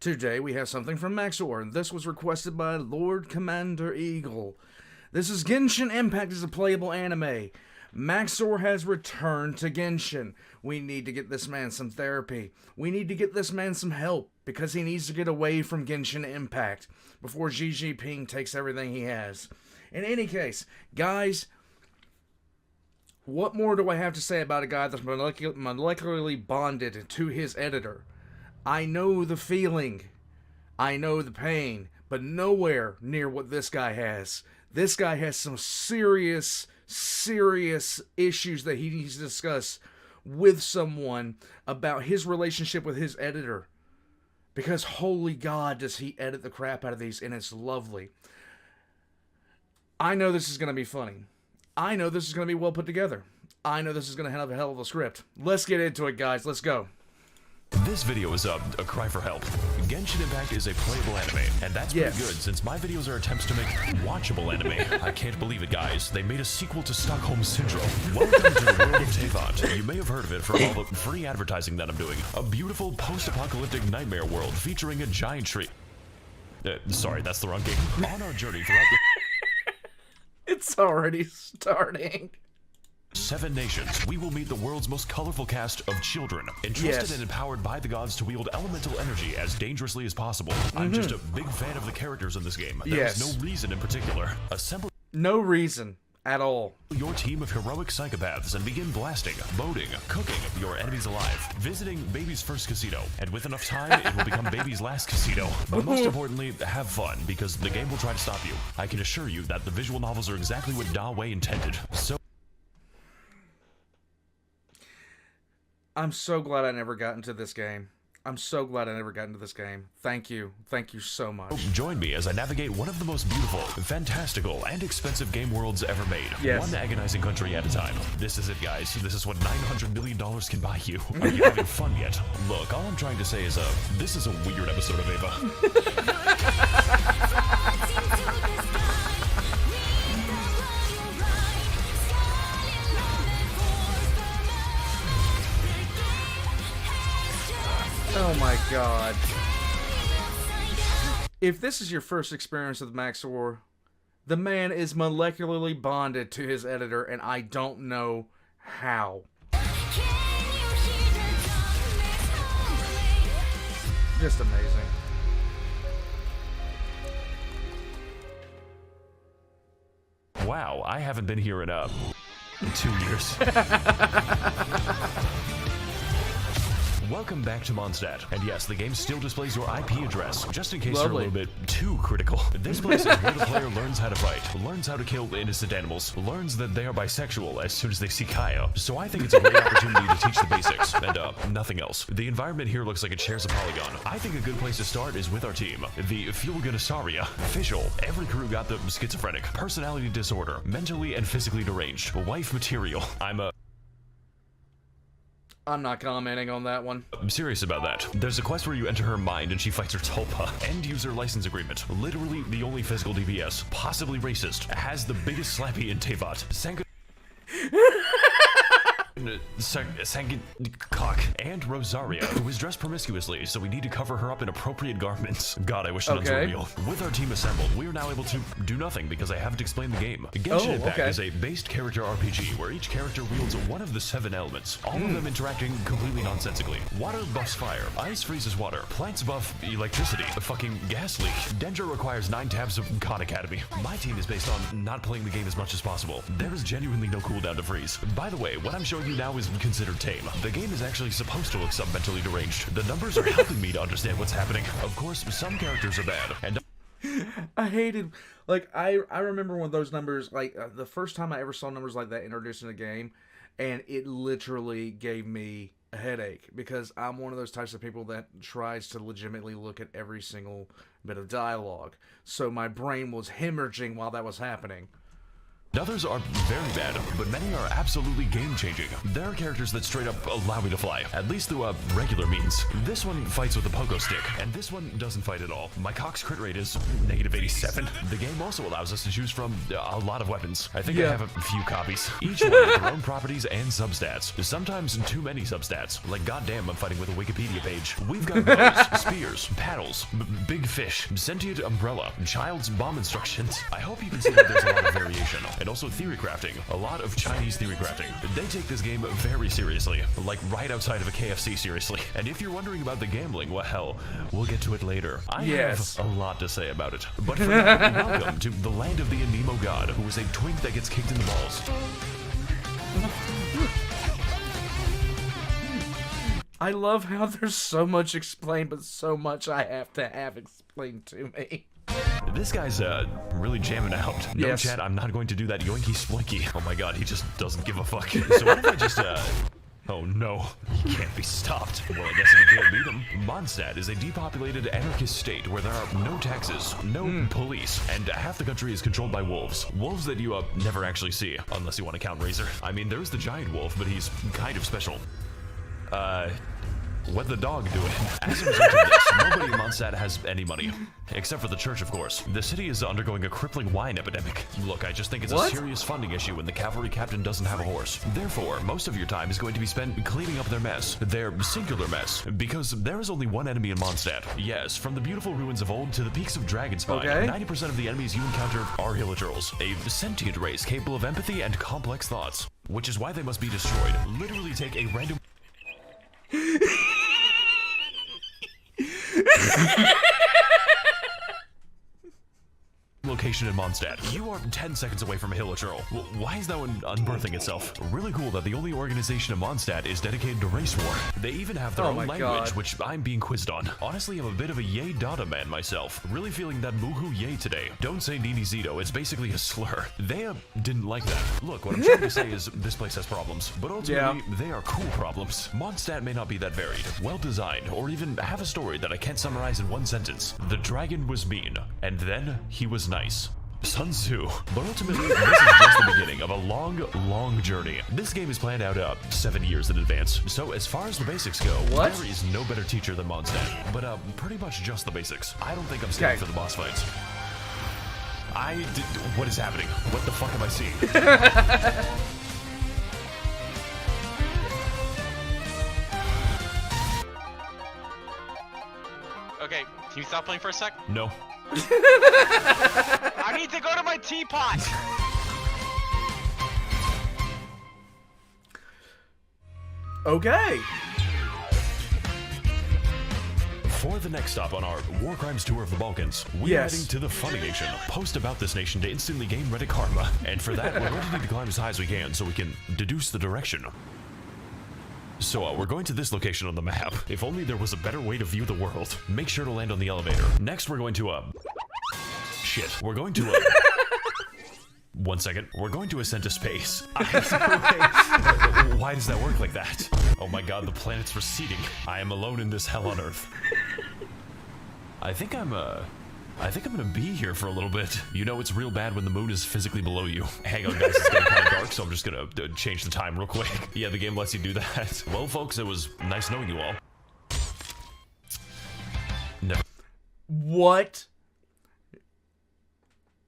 Today we have something from Max0r, and this was requested by Lord Commander Eagle. This is Genshin Impact is a playable anime. Max0r has returned to Genshin. We need to get this man some therapy. We need to get this man some help, because he needs to get away from Genshin Impact before Xi Jinping takes everything he has. In any case, guys, what more do I have to say about a guy that's molecularly bonded to his editor? I know the feeling. I know the pain. But nowhere near what this guy has. This guy has some serious issues that he needs to discuss with someone about his relationship with his editor. Because holy God, does he edit the crap out of these, and it's lovely. I know this is going to be funny. I know this is going to be well put together. I know this is going to have a hell of a script. Let's get into it, guys. Let's go. This video is a cry for help. Genshin Impact is a playable anime, and that's pretty good since my videos are attempts to make watchable anime. I can't believe it, guys. They made a sequel to Stockholm Syndrome. Welcome to the world of Teyvat. You may have heard of it from all the free advertising that I'm doing. A beautiful post-apocalyptic nightmare world featuring a giant tree. Sorry, that's the wrong game. On our journey throughout the... It's already starting. 7 nations, we will meet the world's most colorful cast of children, entrusted and empowered by the gods to wield elemental energy as dangerously as possible. I'm just a big fan of the characters in this game. There's no reason in particular. Assemble no reason at all. Your team of heroic psychopaths and begin blasting, boating, cooking your enemies alive, visiting baby's first casino, and with enough time, it will become baby's last casino. But most importantly, have fun, because the game will try to stop you. I can assure you that the visual novels are exactly what Da Wei intended. So I'm so glad I never got into this game. I'm so glad I never got into this game. Thank you. Thank you so much. Join me as I navigate one of the most beautiful, fantastical, and expensive game worlds ever made. One agonizing country at a time. This is it, guys. This is what $900 million can buy you. Are you having fun yet? Look, all I'm trying to say is, this is a weird episode of Ava. Oh my God. If this is your first experience with Max0r, the man is molecularly bonded to his editor, and I don't know how. Just amazing. Wow, I haven't been here in 2 years. Welcome back to Mondstadt, and yes, the game still displays your IP address, just in case you're a little bit too critical. This place is where the player learns how to fight, learns how to kill innocent animals, learns that they are bisexual as soon as they see Kaya. So I think it's a great opportunity to teach the basics, and nothing else. The environment here looks like it shares a polygon. I think a good place to start is with our team, the Fulganisauria. Official, every crew got the schizophrenic, personality disorder, mentally and physically deranged, wife material. I'm not commenting on that one. I'm serious about that. There's a quest where you enter her mind and she fights her tulpa. End user license agreement. Literally the only physical DPS. Possibly racist. Has the biggest slappy in Teyvat. Cock and Rosaria, who is dressed promiscuously, so we need to cover her up in appropriate garments. God, I wish nuns were real. With our team assembled, we are now able to do nothing because I haven't explained the game. Genshin Impact is a based character RPG where each character wields one of the 7 elements, all of them interacting completely nonsensically. Water buffs fire, ice freezes water, plants buff electricity, a fucking gas leak. Dendro requires 9 tabs of Khan Academy. My team is based on not playing the game as much as possible. There is genuinely no cooldown to freeze. By the way, what I'm showing you now is considered tame. The game is actually supposed to look mentally deranged. The numbers are helping me to understand what's happening. Of course, some characters are bad, and I hated, like, I remember when those numbers, like, the first time I ever saw numbers like that introduced in a game, and it literally gave me a headache, because I'm one of those types of people that tries to legitimately look at every single bit of dialogue. So my brain was hemorrhaging while that was happening. Others are very bad, but many are absolutely game-changing. There are characters that straight up allow me to fly, at least through regular means. This one fights with a pogo stick, and this one doesn't fight at all. My Cox crit rate is -87. The game also allows us to choose from a lot of weapons. I think I have a few copies. Each one with their own properties and substats. Sometimes too many substats. Like, goddamn, I'm fighting with a Wikipedia page. We've got bows, spears, paddles, big fish, sentient umbrella, child's bomb instructions. I hope you can see that there's a lot of variation. And also theory crafting. A lot of Chinese theory crafting. They take this game very seriously. Like right outside of a KFC seriously. And if you're wondering about the gambling, well, hell, we'll get to it later. I have a lot to say about it. But for now, welcome to the land of the Anemo god, who is a twink that gets kicked in the balls. I love how there's so much explained, but so much I have to have explained to me. This guy's really jamming out. No, chat, I'm not going to do that yoinky splinky. Oh my god, he just doesn't give a fuck. So what if I just, oh no, he can't be stopped. Well, I guess if you can't beat him. Mondstadt is a depopulated anarchist state where there are no taxes, no police, and half the country is controlled by wolves. Wolves that you never actually see, unless you want to count Razor. I mean, there's the giant wolf, but he's kind of special. What the dog doing? As a result of this, nobody in Mondstadt has any money. Except for the church, of course. The city is undergoing a crippling wine epidemic. Look, I just think it's a serious funding issue when the cavalry captain doesn't have a horse. Therefore, most of your time is going to be spent cleaning up their mess. Their singular mess. Because there is only one enemy in Mondstadt. Yes, from the beautiful ruins of old to the peaks of Dragonspine, 90% of the enemies you encounter are Hilichurls, a sentient race capable of empathy and complex thoughts. Which is why they must be destroyed. Literally take a random... location in Mondstadt. You are 10 seconds away from a Hilichurl. Why is that one unbirthing itself? Really cool that the only organization in Mondstadt is dedicated to race war. They even have their own language, which I'm being quizzed on. Honestly, I'm a bit of a yay Dada man myself. Really feeling that moohoo yay today. Don't say Nini Zito, it's basically a slur. They didn't like that. Look, what I'm trying to say is this place has problems, but ultimately, they are cool problems. Mondstadt may not be that varied, well designed, or even have a story that I can't summarize in one sentence. The dragon was mean, and then he was nice. Sun Tzu. But ultimately, this is just the beginning of a long journey. This game is planned out 7 years in advance. So as far as the basics go, there is no better teacher than Mondstadt. But pretty much just the basics. I don't think I'm standing for the boss fights. What is happening? What the fuck am I seeing? Okay, can you stop playing for a sec? No. I need to go to my teapot! Okay. For the next stop on our War Crimes Tour of the Balkans, we're heading to the Funny Nation. Post about this nation to instantly gain Reddit karma. And for that, we're going to need to climb as high as we can so we can deduce the direction. So we're going to this location on the map. If only there was a better way to view the world. Make sure to land on the elevator. Next, we're going to shit. We're going to 1 second. We're going to ascend to space. Why does that work like that? Oh my god, the planet's receding. I am alone in this hell on Earth. I think I'm gonna be here for a little bit. You know it's real bad when the moon is physically below you. Hang on guys, it's getting kind of dark, so I'm just gonna change the time real quick. Yeah, the game lets you do that. Well folks, it was nice knowing you all. Never. What?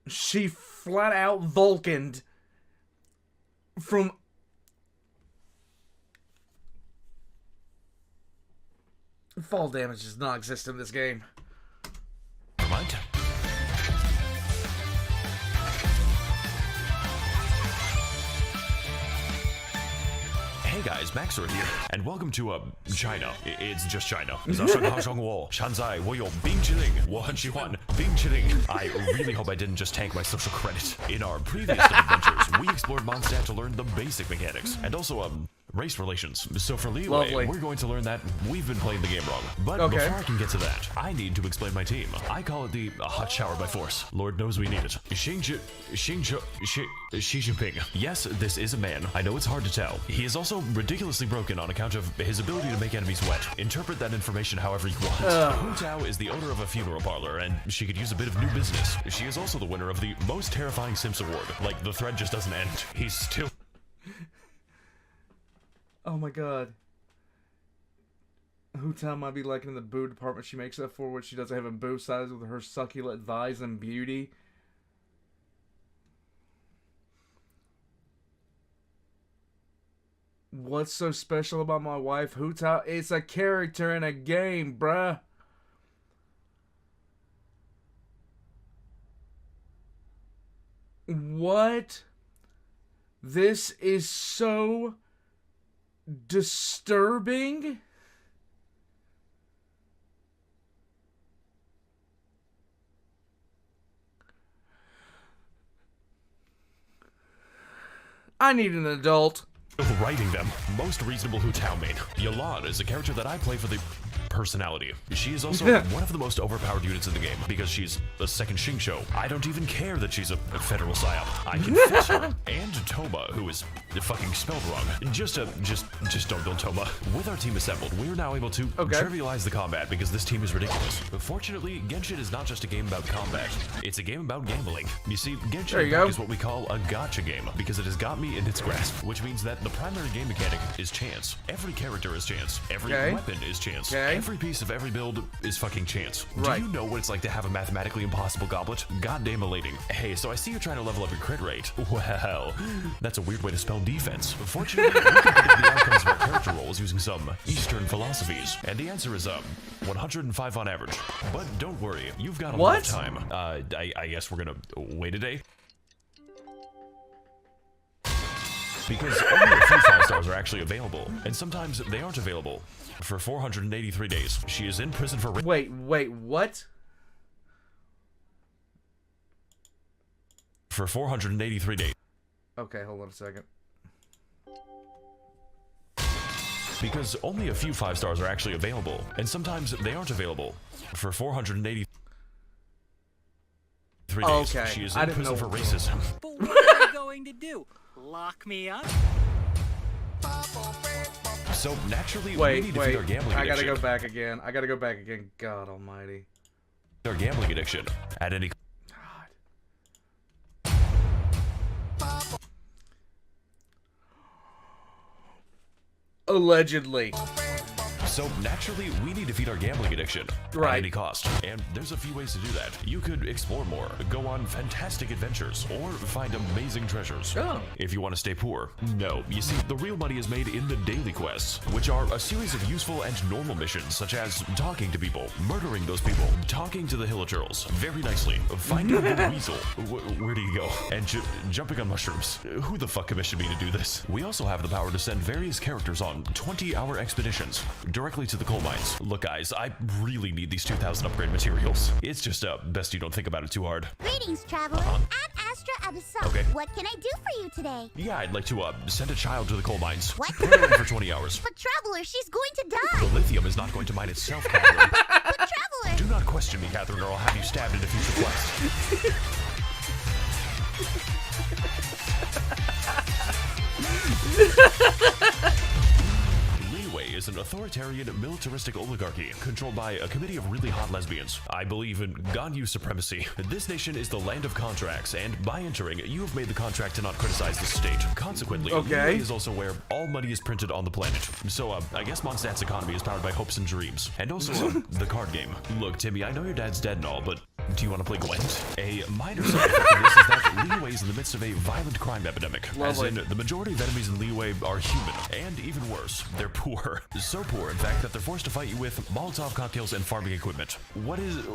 She flat out Vulcaned from... Fall damage does not exist in this game. Never mind. Hey guys, Max0r here, and welcome to China. It's just China. I really hope I didn't just tank my social credit. In our previous adventures, we explored Mondstadt to learn the basic mechanics, and also race relations. So for Liyue, Lovely. we're going to learn that we've been playing the game wrong. But before I can get to that, I need to explain my team. I call it the hot shower by force. Lord knows we need it. Xi Jinping. Yes, this is a man. I know it's hard to tell. He is also ridiculously broken on account of his ability to make enemies wet. Interpret that information however you want. Hu Tao is the owner of a funeral parlor, and she could use a bit of new business. She is also the winner of the most terrifying Sims award. Like, the thread just doesn't end. He's still... Oh my god. Hu Tao might be like in the boob department she makes up for when she doesn't have a boob size with her succulent thighs and beauty. What's so special about my wife, Hu Tao? It's a character in a game, bruh. What? This is so disturbing. I need an adult. Writing them. Most reasonable Hu Tao main. Yalan is a character that I play for the personality. She is also one of the most overpowered units in the game because she's a second Xingqiu. I don't even care that she's a federal psyop. I can fix her. And Toma, who is fucking spelled wrong. Just don't build Toma. With our team assembled, we are now able to trivialize the combat because this team is ridiculous. But fortunately, Genshin is not just a game about combat. It's a game about gambling. You see, Genshin is what we call a gacha game because it has got me in its grasp, which means that the primary game mechanic is chance. Every character is chance. Every weapon is chance. Every piece of every build is fucking chance. Do you know what it's like to have a mathematically impossible goblet? Goddamn elating. Hey, so I see you're trying to level up your crit rate. Well, that's a weird way to spell defense. Fortunately, we can predict the outcomes of our character roles using some Eastern philosophies. And the answer is 105 on average. But don't worry, you've got a lot of time. I guess we're gonna wait a day. Because only a few 5 stars are actually available, and sometimes they aren't available. For 483 days, she is in prison for... Wait, what? For 483 days. Okay, hold on a second. Because only a few 5 stars are actually available, and sometimes they aren't available. For 483 days, she is in prison for racism. But what are you going to do? Lock me up? So naturally, we need to feed our gambling addiction. I gotta go back again. God almighty. Our gambling addiction at any... Allegedly. So naturally, we need to feed our gambling addiction at any cost. And there's a few ways to do that. You could explore more, go on fantastic adventures, or find amazing treasures. If you want to stay poor. No, you see, the real money is made in the daily quests, which are a series of useful and normal missions, such as talking to people, murdering those people, talking to the Hilichurls very nicely, finding the weasel. Where do you go? And jumping on mushrooms. Who the fuck commissioned me to do this? We also have the power to send various characters on 20-hour expeditions directly to the coal mines. Look guys, I really need these 2,000 upgrade materials. It's just best you don't think about it too hard. Greetings, traveler. I'm Astra Abyssal. Okay. What can I do for you today? Yeah, I'd like to send a child to the coal mines. What? Put her in for 20 hours. But traveler, she's going to die. The lithium is not going to mine itself, Catherine. But traveler! Do not question me, Catherine, or I'll have you stabbed in a future quest. Liyue is an authoritarian, militaristic oligarchy controlled by a committee of really hot lesbians. I believe in Ganyu supremacy. This nation is the land of contracts, and by entering, you have made the contract to not criticize the state. Consequently, Liyue is also where all money is printed on the planet. So, I guess Mondstadt's economy is powered by hopes and dreams. And also, the card game. Look, Timmy, I know your dad's dead and all, but do you want to play Gwent? A minor side effect of this is that Liyue is in the midst of a violent crime epidemic. As in, the majority of enemies in Liyue are human, and even worse, they're poor. So poor, in fact, that they're forced to fight you with Molotov cocktails and farming equipment. What is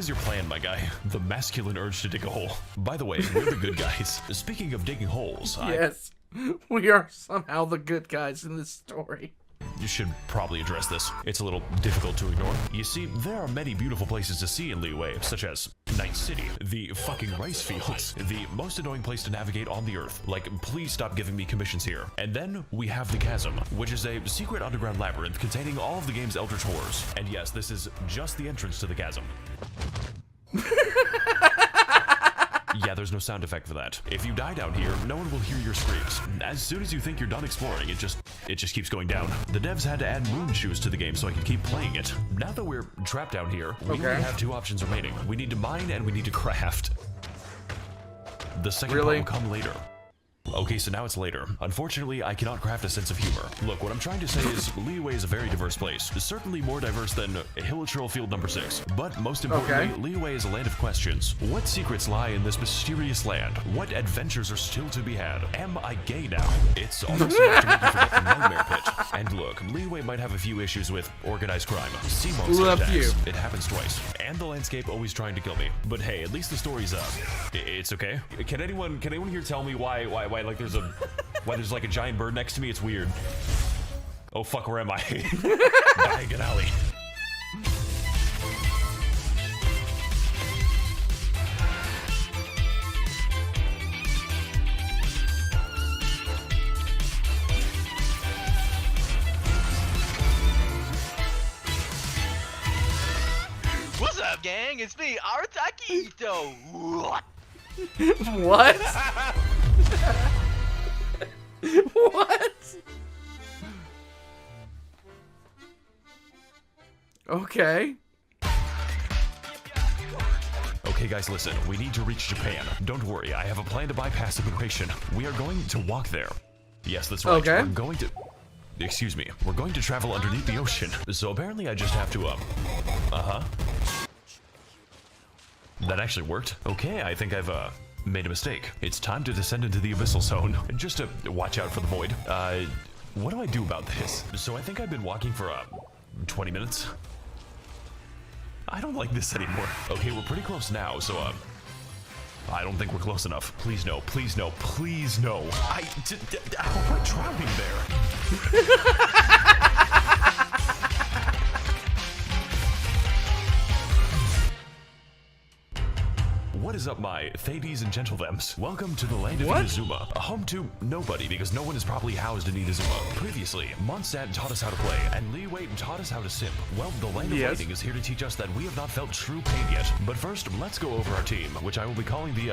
your plan, my guy? The masculine urge to dig a hole. By the way, we're the good guys. Speaking of digging holes, yes, we are somehow the good guys in this story. should probably address this. It's a little difficult to ignore. You see, there are many beautiful places to see in Liyue, such as Night City, the fucking rice fields, the most annoying place to navigate on the earth. Like, please stop giving me commissions here. And then we have the Chasm, which is a secret underground labyrinth containing all of the game's eldritch horrors. And yes, this is just the entrance to the Chasm. Yeah, there's no sound effect for that. If you die down here, no one will hear your screams. As soon as you think you're done exploring, it just keeps going down. The devs had to add moon shoes to the game so I can keep playing it. Now that we're trapped down here, we only have 2 options remaining. We need to mine and we need to craft. The second part will come later. Okay, so now it's later. Unfortunately, I cannot craft a sense of humor. Look, what I'm trying to say is Liyue is a very diverse place. Certainly more diverse than Hilichurl Field number 6. But most importantly, Liyue is a land of questions. What secrets lie in this mysterious land? What adventures are still to be had? Am I gay now? It's almost enough to make you forget the nightmare pit. And look, Liyue might have a few issues with organized crime, sea monster attacks. It happens twice. And the landscape always trying to kill me. But hey, at least the story's up. It's okay. Can anyone here tell me why like there's like a giant bird next to me? It's weird. Oh fuck, where am I? Diagon Alley. What's up, gang? It's me, Artakito. What? What? Okay. Okay guys, listen, we need to reach Japan. Don't worry, I have a plan to bypass immigration. We are going to walk there. Yes, that's right. Okay. We're going to... Excuse me. We're going to travel underneath the ocean. So apparently I just have to, That actually worked. Okay, I think I've, made a mistake. It's time to descend into the abyssal zone. Just to watch out for the void. What do I do about this? So I think I've been walking for, 20 minutes. I don't like this anymore. Okay, we're pretty close now, so, I don't think we're close enough. Please no, please no, please no. How am I drowning there? What is up, my Thades and Gentlethems? Welcome to the land of Inazuma, a home to nobody because no one is properly housed in Inazuma. Previously, Mondstadt taught us how to play, and Liyue taught us how to simp. Well, the land of lightning is here to teach us that we have not felt true pain yet. But first, let's go over our team, which I will be calling the,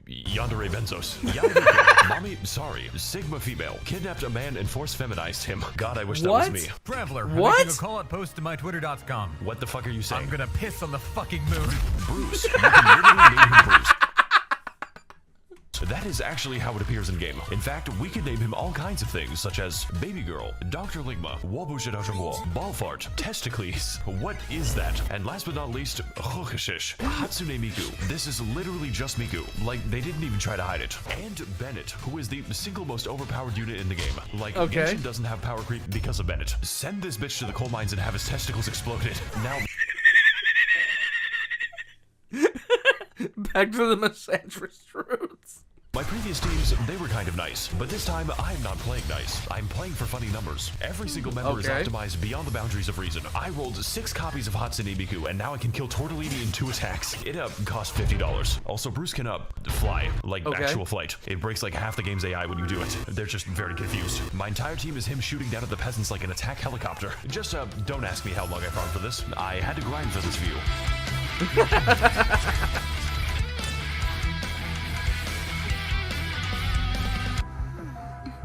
Yandere Benzos. Yandere, Mommy, sorry, Sigma female, kidnapped a man and force feminized him. God, I wish that was me. Traveler, I'm making a call-out post to my Twitter.com. What the fuck are you saying? I'm gonna piss on the fucking moon. Bruce, you can literally name him Bruce. That is actually how it appears in game. In fact, we can name him all kinds of things, such as Baby Girl, Dr. Ligma, Wabushidashangwo, Ballfart, Testicles. What is that? And last but not least, Hokushish, Hatsune Miku. This is literally just Miku. Like, they didn't even try to hide it. And Bennett, who is the single most overpowered unit in the game. Like, Genshin doesn't have power creep because of Bennett. Send this bitch to the coal mines and have his testicles exploded. Now... Back to the misandrist roots. My previous teams, they were kind of nice, but this time I'm not playing nice. I'm playing for funny numbers. Every single member is optimized beyond the boundaries of reason. I rolled 6 copies of Hatsune Miku, and now I can kill Tortellini in 2 attacks. It cost $50. Also, Bruce can fly, like actual flight. It breaks like half the game's AI when you do it. They're just very confused. My entire team is him shooting down at the peasants like an attack helicopter. Just don't ask me how long I farmed for this. I had to grind for this view.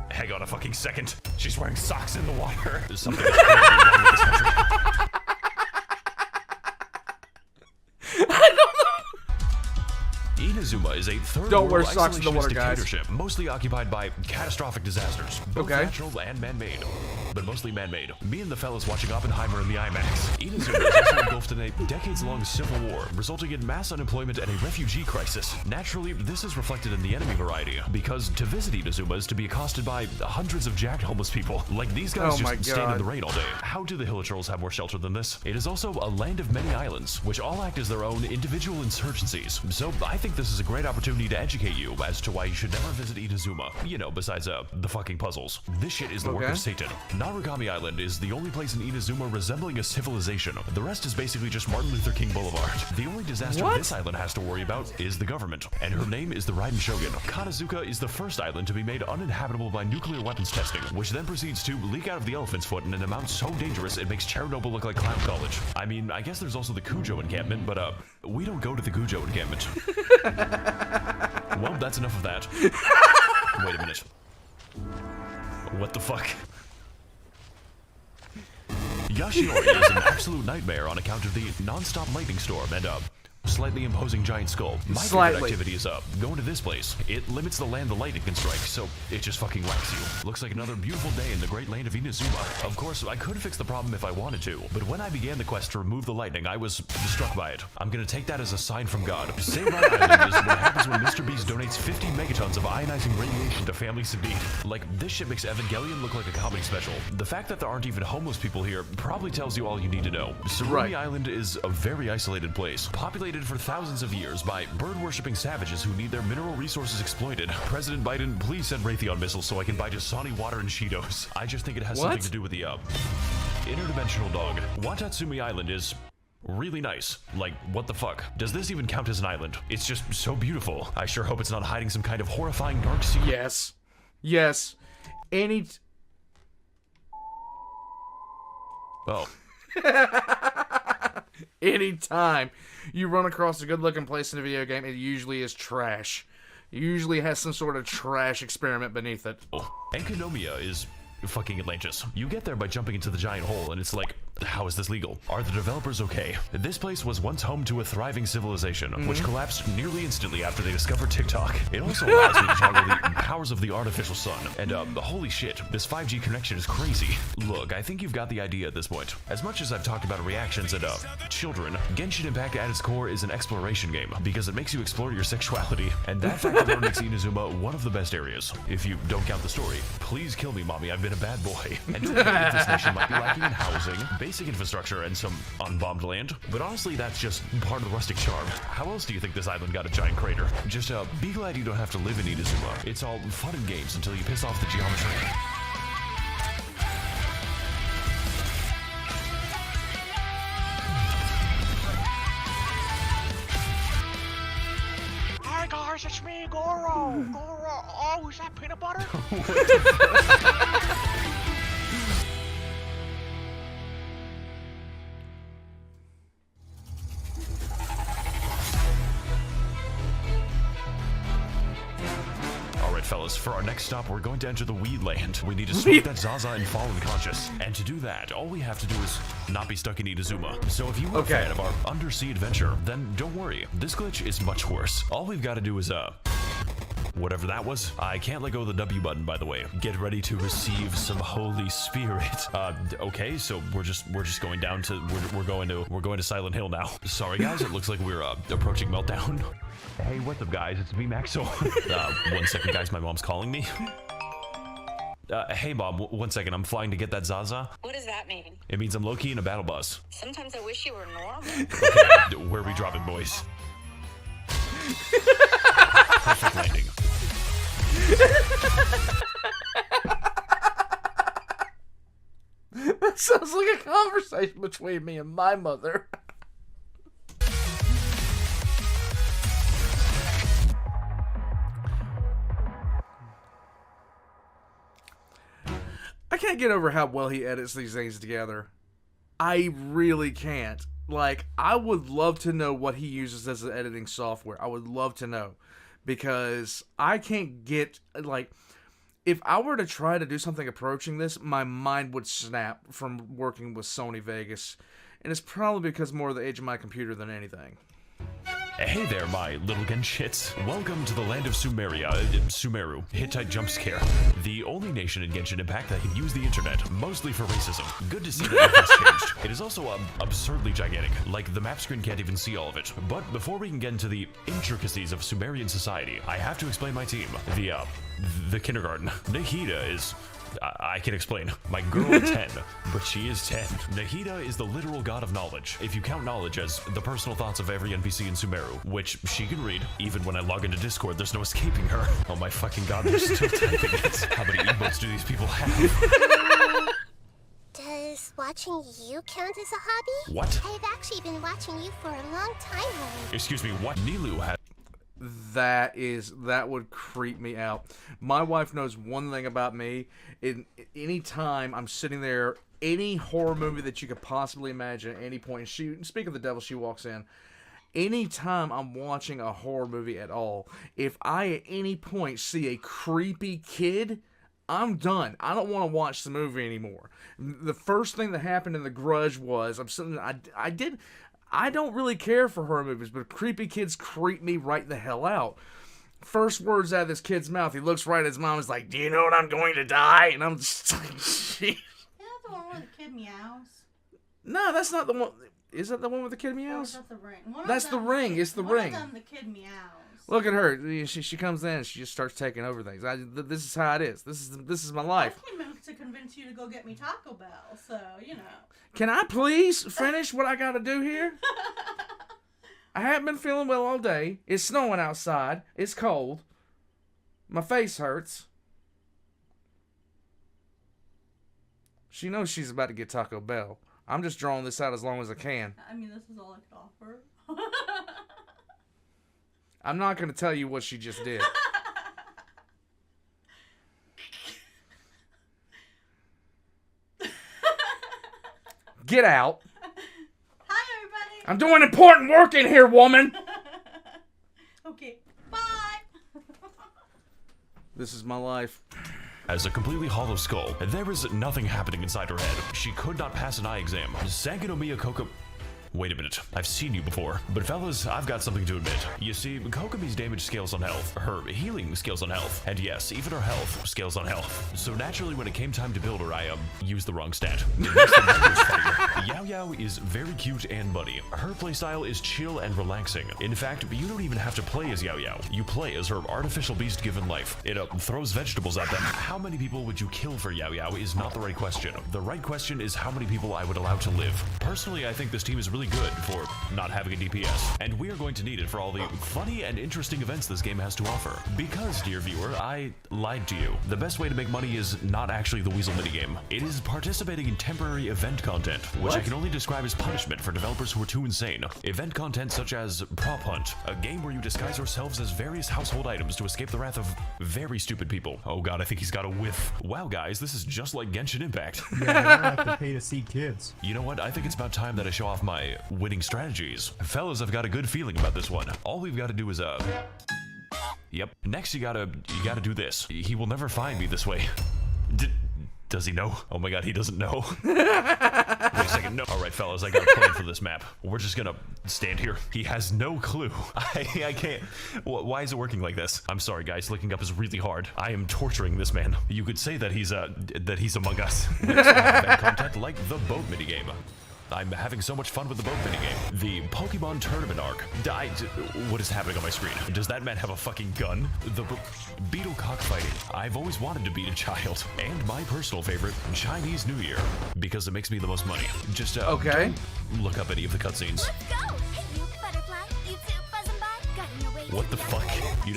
Hang on a fucking second. She's wearing socks in the water. There's something that's wrong with this country. Inazuma is a third-world isolationist dictatorship, mostly occupied by catastrophic disasters, both natural and man-made, but mostly man-made. Me and the fellas watching Oppenheimer in the IMAX. Inazuma is also engulfed in a decades-long civil war, resulting in mass unemployment and a refugee crisis. Naturally, this is reflected in the enemy variety, because to visit Inazuma is to be accosted by hundreds of jacked homeless people. Like, these guys just stand in the rain all day. How do the Hilichurls have more shelter than this? It is also a land of many islands, which all act as their own individual insurgencies. So I think this is a great opportunity to educate you as to why you should never visit Inazuma. You know, besides the fucking puzzles. This shit is the work of Satan. Not Narukami Island is the only place in Inazuma resembling a civilization. The rest is basically just Martin Luther King Boulevard. The only disaster this island has to worry about is the government, and her name is the Raiden Shogun. Kanazuka is the first island to be made uninhabitable by nuclear weapons testing, which then proceeds to leak out of the elephant's foot in an amount so dangerous it makes Chernobyl look like clown college. I mean, I guess there's also the Kujo encampment, but we don't go to the Kujo encampment. Well, that's enough of that. Wait a minute. What the fuck? Yashinori is an absolute nightmare on account of the non-stop lightning storm and slightly imposing giant skull. My favorite activity is going to this place. It limits the land the lightning can strike, so it just fucking whacks you. Looks like another beautiful day in the great land of Inazuma. Of course, I could fix the problem if I wanted to, but when I began the quest to remove the lightning, I was struck by it. I'm gonna take that as a sign from God. Save our island is what happens when Mr. Beast donates 50 megatons of ionizing radiation to families in need. Like, this shit makes Evangelion look like a comedy special. The fact that there aren't even homeless people here probably tells you all you need to know. Surumi Island is a very isolated place, populated for thousands of years by bird-worshipping savages who need their mineral resources exploited. President Biden, please send Raytheon missiles so I can buy Dasani water and Cheetos. I just think it has something to do with the, interdimensional dog. Watatsumi Island is really nice. Like, what the fuck? Does this even count as an island? It's just so beautiful. I sure hope it's not hiding some kind of horrifying dark secret. Yes. Yes. Oh. Anytime you run across a good-looking place in a video game, it usually is trash. It usually has some sort of trash experiment beneath it. Enkanomiya is fucking Atlantis. You get there by jumping into the giant hole, and it's like, how is this legal? Are the developers okay? This place was once home to a thriving civilization, which collapsed nearly instantly after they discovered TikTok. It also allows me to toggle the powers of the artificial sun. And holy shit, this 5G connection is crazy. Look, I think you've got the idea at this point. As much as I've talked about reactions and children, Genshin Impact at its core is an exploration game, because it makes you explore your sexuality, and that fact alone makes Inazuma one of the best areas. If you don't count the story. Please kill me, mommy, I've been a bad boy. And don't worry if this nation might be lacking in housing, basic infrastructure, and some unbombed land, but honestly that's just part of the rustic charm. How else do you think this island got a giant crater? Just be glad you don't have to live in Inazuma. It's all fun and games until you piss off the geometry. Hi guys, it's me, Goro. Goro. Oh, is that peanut butter? Fellas, for our next stop, we're going to enter the Weed Land. We need to smoke that Zaza and fall unconscious. And to do that, all we have to do is not be stuck in Inazuma. So if you were a fan of our undersea adventure, then don't worry. This glitch is much worse. All we've got to do is, whatever that was. I can't let go of the W button, by the way. Get ready to receive some Holy Spirit. Okay, so we're just going down to we're going to Silent Hill now. Sorry guys, it looks like we're approaching meltdown. Hey, what's up guys? It's me, Max0r. 1 second guys, my mom's calling me. Hey mom, 1 second, I'm flying to get that Zaza. What does that mean? It means I'm low-key in a battle bus. Sometimes I wish you were normal. Okay, where are we dropping, boys? Perfect landing. That sounds like a conversation between me and my mother. I can't get over how well he edits these things together. I really can't. Like, I would love to know what he uses as an editing software. I would love to know. Because I can't get, like, if I were to try to do something approaching this, my mind would snap from working with Sony Vegas. And it's probably because more of the age of my computer than anything. Hey there, my little Genshits. Welcome to the land of Sumeria, Sumeru, Hittite jump scare. The only nation in Genshin Impact that can use the internet, mostly for racism. Good to see that has changed. It is also absurdly gigantic, like the map screen can't even see all of it. But before we can get into the intricacies of Sumerian society, I have to explain my team. The kindergarten. Nahida is... I can explain. My girl is 10, but she is 10. Nahida is the literal god of knowledge, if you count knowledge as the personal thoughts of every NPC in Sumeru, which she can read. Even when I log into Discord, there's no escaping her. Oh my fucking god, they're still typing it. How many emotes do these people have? watching you count as a hobby? What? I've actually been watching you for a long time, Harry. Excuse me, what? Nilu had... That would creep me out. My wife knows one thing about me. Any time I'm sitting there, any horror movie that you could possibly imagine at any point, speak of the devil, she walks in. Anytime I'm watching a horror movie at all, if I at any point see a creepy kid, I'm done. I don't want to watch the movie anymore. The first thing that happened in The Grudge was I don't really care for horror movies, but creepy kids creep me right the hell out. First words out of this kid's mouth, he looks right at his mom and is like, "Do you know what I'm going to die?" And I'm just like, "Shit." Isn't that the one where the kid meows? No, that's not the one. Is that the one with the kid meows? Or is that the ring? That's the ring. It's the ring. One of them, the kid meows. Look at her. She comes in and she just starts taking over things. This is how it is. This is my life. I came in to convince you to go get me Taco Bell, so, you know. Can I please finish what I got to do here? I haven't been feeling well all day. It's snowing outside. It's cold. My face hurts. She knows she's about to get Taco Bell. I'm just drawing this out as long as I can. I mean, this is all I could offer. I'm not going to tell you what she just did. Get out. Hi, everybody. I'm doing important work in here, woman. Okay, bye. This is my life. As a completely hollow skull, there was nothing happening inside her head. She could not pass an eye exam. Sangonomiya Koka... Wait a minute, I've seen you before. But fellas, I've got something to admit. You see, Kokomi's damage scales on health, her healing scales on health, and yes, even her health scales on health. So naturally, when it came time to build her, I used the wrong stat. It makes the numbers funnier. Yao Yao is very cute and bunny. Her playstyle is chill and relaxing. In fact, you don't even have to play as Yao Yao. You play as her artificial beast given life. It throws vegetables at them. How many people would you kill for Yao Yao is not the right question. The right question is how many people I would allow to live. Personally, I think this team is really good for not having a DPS, and we are going to need it for all the funny and interesting events this game has to offer. Because, dear viewer, I lied to you. The best way to make money is not actually the Weasel minigame. It is participating in temporary event content, which I can only describe as punishment for developers who are too insane. Event content such as Prop Hunt, a game where you disguise yourselves as various household items to escape the wrath of very stupid people. Oh god, I think he's got a whiff. Wow guys, this is just like Genshin Impact. Yeah, I don't have to pay to see kids. You know what, I think it's about time that I show off my winning strategies. Fellas, I've got a good feeling about this one. All we've got to do is yep. Next you gotta do this. He will never find me this way. Does he know? Oh my god, he doesn't know. Wait a second, no. Alright fellas, I got a plan for this map. We're just gonna stand here. He has no clue. I can't. Why is it working like this? I'm sorry guys, looking up is really hard. I am torturing this man. You could say that he's among us. We also have event content like the boat minigame. I'm having so much fun with the boat minigame. The Pokemon Tournament arc. What is happening on my screen? Does that man have a fucking gun? The beetle cockfighting. I've always wanted to beat a child. And my personal favorite, Chinese New Year. Because it makes me the most money. Just, okay. Don't look up any of the cutscenes. Let's go! Hey, you butterfly. You too, buzzing by. Got in your way. What the fuck? You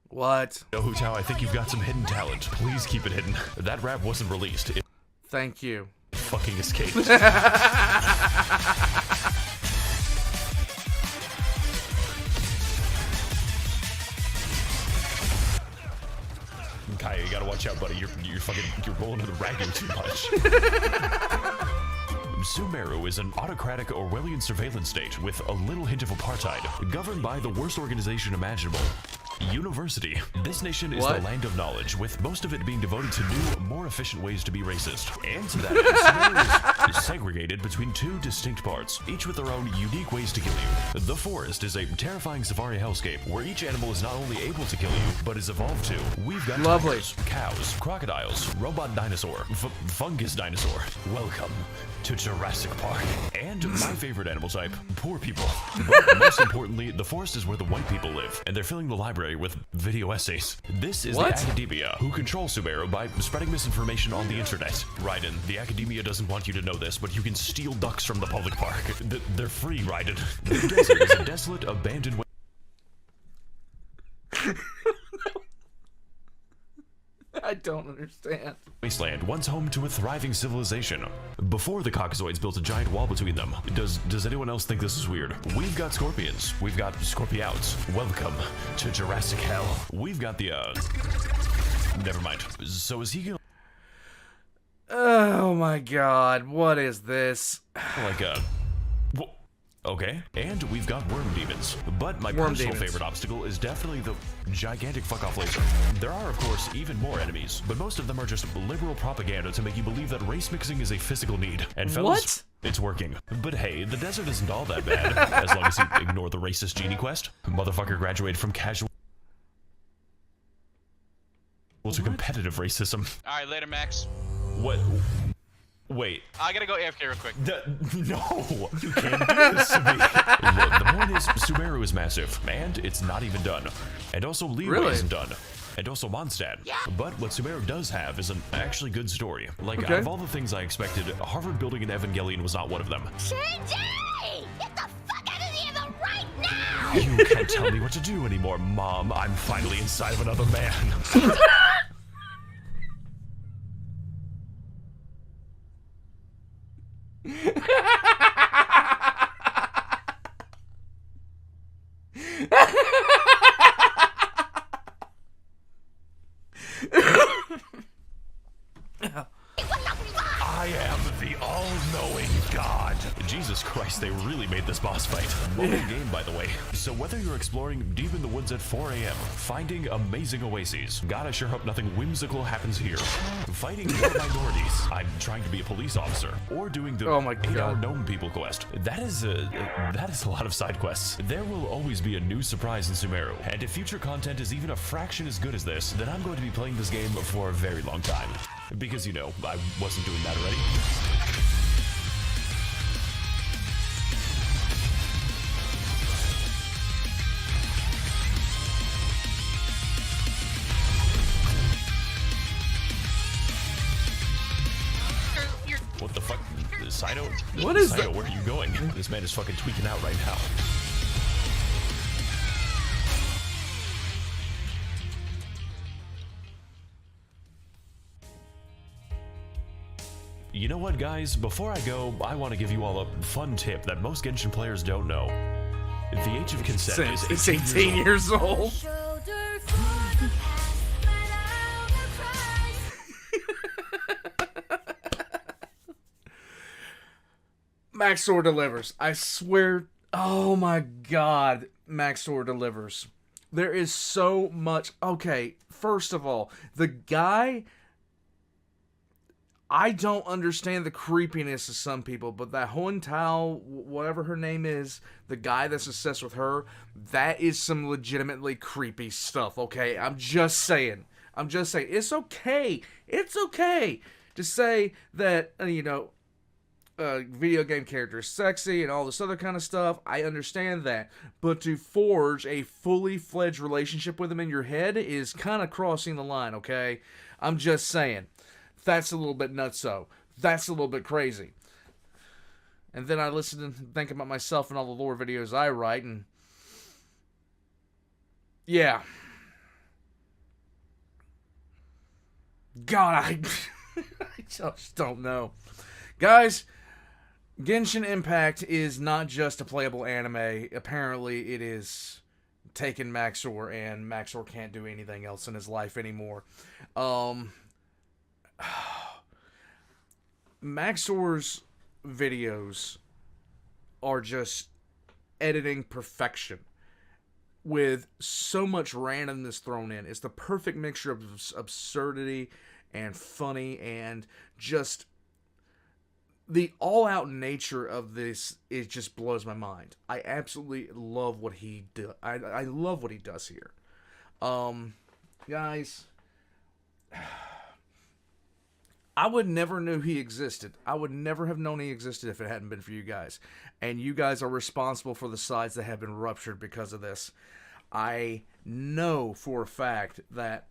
What? know, Hu Tao, I think you've got some hidden talent. Please keep it hidden. That rap wasn't released. It Thank you. fucking escaped. Kaya, you gotta watch out, buddy. You're rolling to the ragging too much. Sumeru is an autocratic Orwellian surveillance state with a little hint of apartheid, governed by the worst organization imaginable. University. This nation is the land of knowledge, with most of it being devoted to new, more efficient ways to be racist. And to that, Sumeru is segregated between two distinct parts, each with their own unique ways to kill you. The forest is a terrifying safari hellscape, where each animal is not only able to kill you, but is evolved to. We've got tigers, cows, crocodiles, robot dinosaur, fungus dinosaur. Welcome to Jurassic Park. And my favorite animal type, poor people. But most importantly, the forest is where the white people live, and they're filling the library with video essays. This is the academia, who control Sumeru by spreading misinformation on the internet. Raiden, the academia doesn't want you to know this, but you can steal ducks from the public park. They're free, Raiden. The desert is a desolate, abandoned I don't understand. Wasteland, once home to a thriving civilization. Before the Caucasoids built a giant wall between them. Does anyone else think this is weird? We've got scorpions. We've got scorpiouts. Welcome to Jurassic Hell. We've got the, never mind. So is he gonna... Oh my god, what is this? Like, okay, and we've got worm demons. But my personal favorite obstacle is definitely the gigantic fuck-off laser. There are, of course, even more enemies, but most of them are just liberal propaganda to make you believe that race mixing is a physical need. And fellas, it's working. But hey, the desert isn't all that bad, as long as you ignore the racist genie quest. Motherfucker graduated from casual to competitive racism. Alright, later, Max. What? Wait. I gotta go AFK real quick. No, you can't do this to me. Look, the point is, Sumeru is massive, and it's not even done. And also, Leeway isn't done. And also Mondstadt. Yeah. But what Sumeru does have is an actually good story. Like, out of all the things I expected, Harvard building an Evangelion was not one of them. Shinji! Get the fuck out of here right now! You can't tell me what to do anymore, Mom. I'm finally inside of another man. I am the all-knowing God. Jesus Christ, they really made this boss fight. Lovely game, by the way. So whether you're exploring deep in the woods at 4 a.m., finding amazing oases, God, I sure hope nothing whimsical happens here, fighting more minorities, I'm trying to be a police officer, or doing the 8-hour gnome people quest, that is a lot of side quests. There will always be a new surprise in Sumeru, and if future content is even a fraction as good as this, then I'm going to be playing this game for a very long time. Because, you know, I wasn't doing that already. What the fuck? Saito? What is Saito, that? where are you going? This man is fucking tweaking out right now. You know what, guys? Before I go, I want to give you all a fun tip that most Genshin players don't know. The age of consent is 18 years old. Max0r delivers. I swear. Oh my god. Max0r delivers. There is so much. Okay, first of all, the guy. I don't understand the creepiness of some people, but that Hoon Tao, whatever her name is, the guy that's obsessed with her, that is some legitimately creepy stuff, okay? I'm just saying. It's okay. It's okay to say that, video game character is sexy and all this other kind of stuff. I understand that. But to forge a fully fledged relationship with him in your head is kind of crossing the line, okay? I'm just saying. That's a little bit nutso. That's a little bit crazy. And then I listen and think about myself and all the lore videos I write, and yeah. God, I just don't know. Guys, Genshin Impact is not just a playable anime. Apparently, it is taking Max0r, and Max0r can't do anything else in his life anymore. Max0r's videos are just editing perfection with so much randomness thrown in. It's the perfect mixture of absurdity and funny, and just the all-out nature of this, it just blows my mind. I absolutely love what he does. I love what he does here. Guys, I would never knew he existed. I would never have known he existed if it hadn't been for you guys. And you guys are responsible for the sides that have been ruptured because of this. I know for a fact that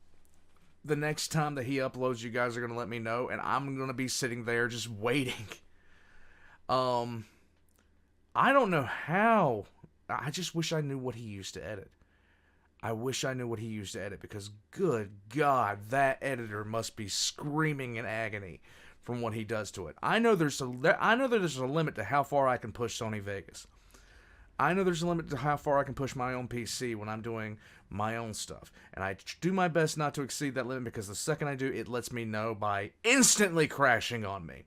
the next time that he uploads, you guys are going to let me know, and I'm going to be sitting there just waiting. I don't know how. I just wish I knew what he used to edit. I wish I knew what he used to edit, because good God, that editor must be screaming in agony from what he does to it. I know there's a limit to how far I can push Sony Vegas. I know there's a limit to how far I can push my own PC when I'm doing my own stuff. And I do my best not to exceed that limit, because the second I do, it lets me know by instantly crashing on me.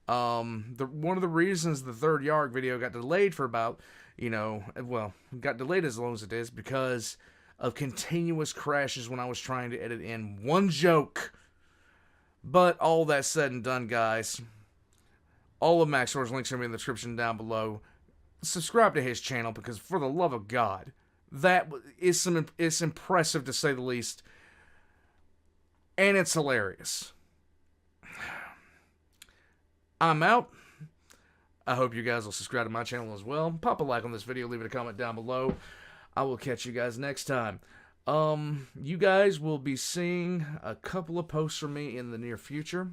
One of the reasons the third Yarg video got delayed for about, got delayed as long as it is, because of continuous crashes when I was trying to edit in one joke. But all that said and done, guys, all of Max0r's links are going to be in the description down below. Subscribe to his channel, because for the love of God, that is it's impressive to say the least, and it's hilarious. I'm out. I hope you guys will subscribe to my channel as well. Pop a like on this video, leave it a comment down below. I will catch you guys next time. You guys will be seeing a couple of posts from me in the near future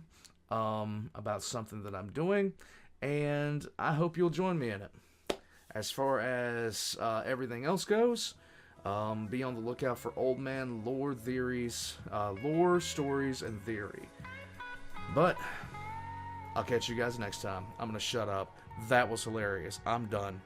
about something that I'm doing, and I hope you'll join me in it. As far as everything else goes, be on the lookout for Old Man lore theories, lore, stories, and theory. But I'll catch you guys next time. I'm going to shut up. That was hilarious. I'm done.